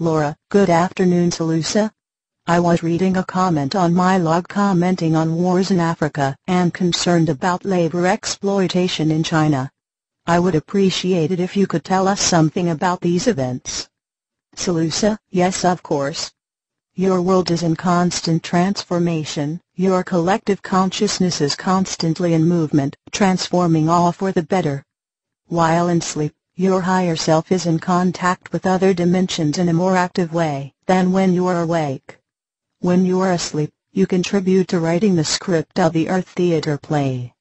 Laura, good afternoon SaLuSa. I was reading a comment on my log commenting on wars in Africa and concerned about labor exploitation in China. I would appreciate it if you could tell us something about these events. SaLuSa, yes of course. Your world is in constant transformation, your collective consciousness is constantly in movement, transforming all for the better. While in sleep, your higher self is in contact with other dimensions in a more active way than when you are awake. When you are asleep, you contribute to writing the script of the Earth theater play.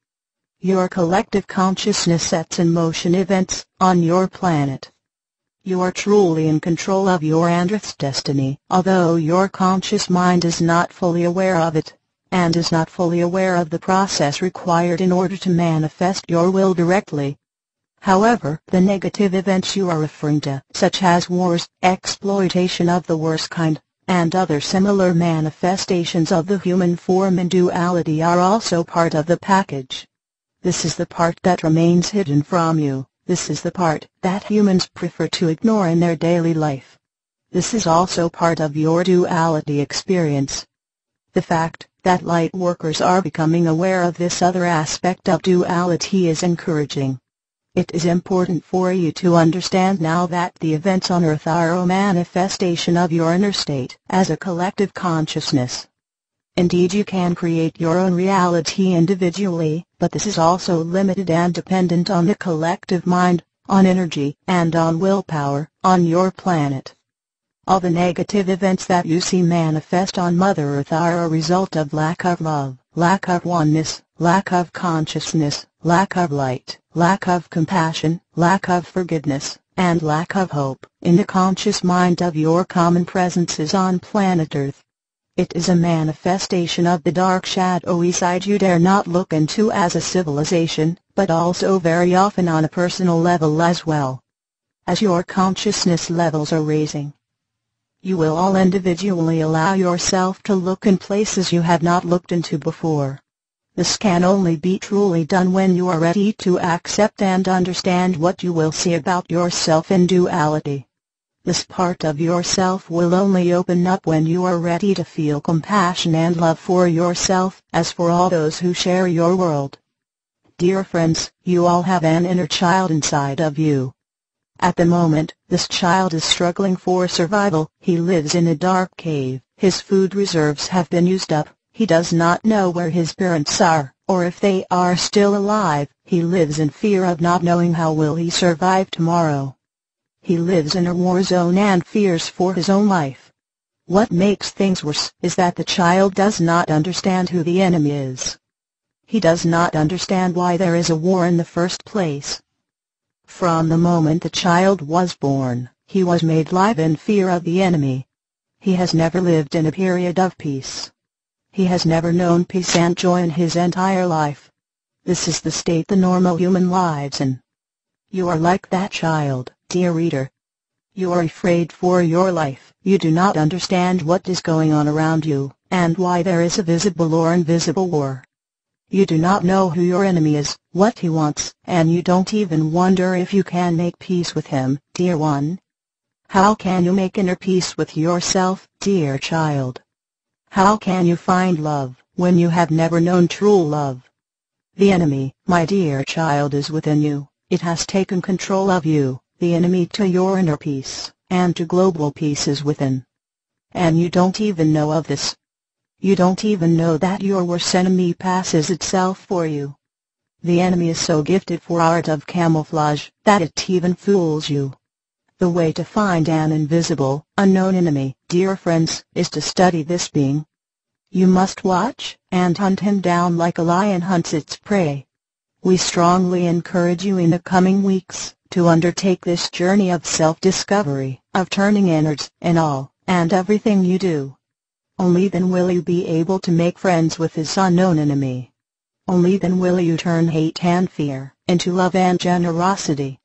Your collective consciousness sets in motion events on your planet. You are truly in control of your and Earth's destiny, although your conscious mind is not fully aware of it, and is not fully aware of the process required in order to manifest your will directly. However, the negative events you are referring to, such as wars, exploitation of the worst kind, and other similar manifestations of the human form and duality are also part of the package. This is the part that remains hidden from you. This is the part that humans prefer to ignore in their daily life. This is also part of your duality experience. The fact that light workers are becoming aware of this other aspect of duality is encouraging. It is important for you to understand now that the events on Earth are a manifestation of your inner state as a collective consciousness. Indeed, you can create your own reality individually, but this is also limited and dependent on the collective mind, on energy, and on willpower, on your planet. All the negative events that you see manifest on Mother Earth are a result of lack of love, lack of oneness, lack of consciousness, lack of light, lack of compassion, lack of forgiveness, and lack of hope in the conscious mind of your common presences on planet Earth. It is a manifestation of the dark shadowy side you dare not look into as a civilization, but also very often on a personal level as well. As your consciousness levels are raising, you will all individually allow yourself to look in places you have not looked into before. This can only be truly done when you are ready to accept and understand what you will see about yourself in duality. This part of yourself will only open up when you are ready to feel compassion and love for yourself, as for all those who share your world. Dear friends, you all have an inner child inside of you. At the moment, this child is struggling for survival. He lives in a dark cave, his food reserves have been used up, he does not know where his parents are, or if they are still alive. He lives in fear of not knowing how will he survive tomorrow. He lives in a war zone and fears for his own life. What makes things worse is that the child does not understand who the enemy is. He does not understand why there is a war in the first place. From the moment the child was born, he was made live in fear of the enemy. He has never lived in a period of peace. He has never known peace and joy in his entire life. This is the state the normal human lives in. You are like that child, dear reader. You are afraid for your life. You do not understand what is going on around you, and why there is a visible or invisible war. You do not know who your enemy is, what he wants, and you don't even wonder if you can make peace with him, dear one. How can you make inner peace with yourself, dear child? How can you find love, when you have never known true love? The enemy, my dear child, is within you. It has taken control of you. The enemy to your inner peace, and to global peace is within. And you don't even know of this. You don't even know that your worst enemy passes itself for you. The enemy is so gifted for art of camouflage, that it even fools you. The way to find an invisible, unknown enemy, dear friends, is to study this being. You must watch and hunt him down like a lion hunts its prey. We strongly encourage you in the coming weeks to undertake this journey of self-discovery, of turning inwards in all and everything you do. Only then will you be able to make friends with this unknown enemy. Only then will you turn hate and fear into love and generosity.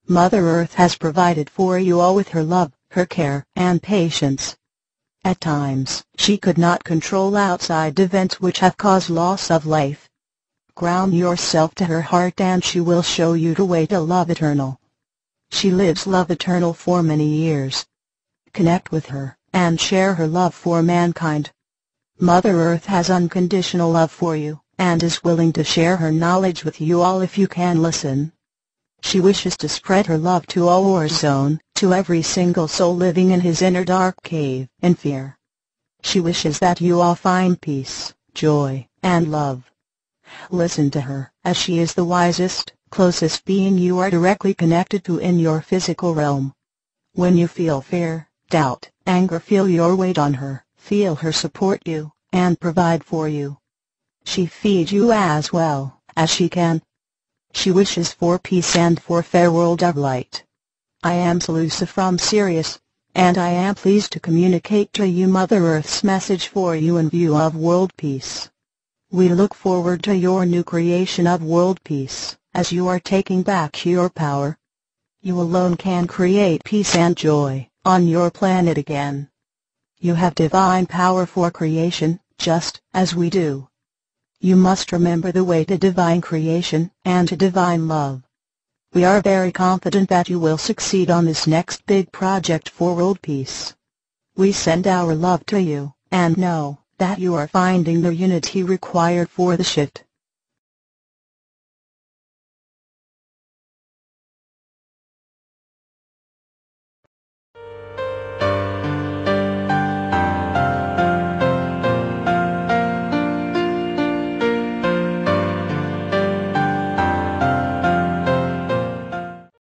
Mother Earth has provided for you all with her love, her care, and patience. At times, she could not control outside events which have caused loss of life. Ground yourself to her heart and she will show you the way to love eternal. She lives love eternal for many years. Connect with her, and share her love for mankind. Mother Earth has unconditional love for you, and is willing to share her knowledge with you all if you can listen. She wishes to spread her love to all Warzone, to every single soul living in his inner dark cave, in fear. She wishes that you all find peace, joy, and love. Listen to her, as she is the wisest, closest being you are directly connected to in your physical realm. When you feel fear, doubt, anger, feel your weight on her, feel her support you, and provide for you. She feeds you as well as she can. She wishes for peace and for a fair world of light. I am SaLuSa from Sirius, and I am pleased to communicate to you Mother Earth's message for you in view of world peace. We look forward to your new creation of world peace, as you are taking back your power. You alone can create peace and joy on your planet again. You have divine power for creation, just as we do. You must remember the way to divine creation and to divine love. We are very confident that you will succeed on this next big project for world peace. We send our love to you, and know that you are finding the unity required for the shift.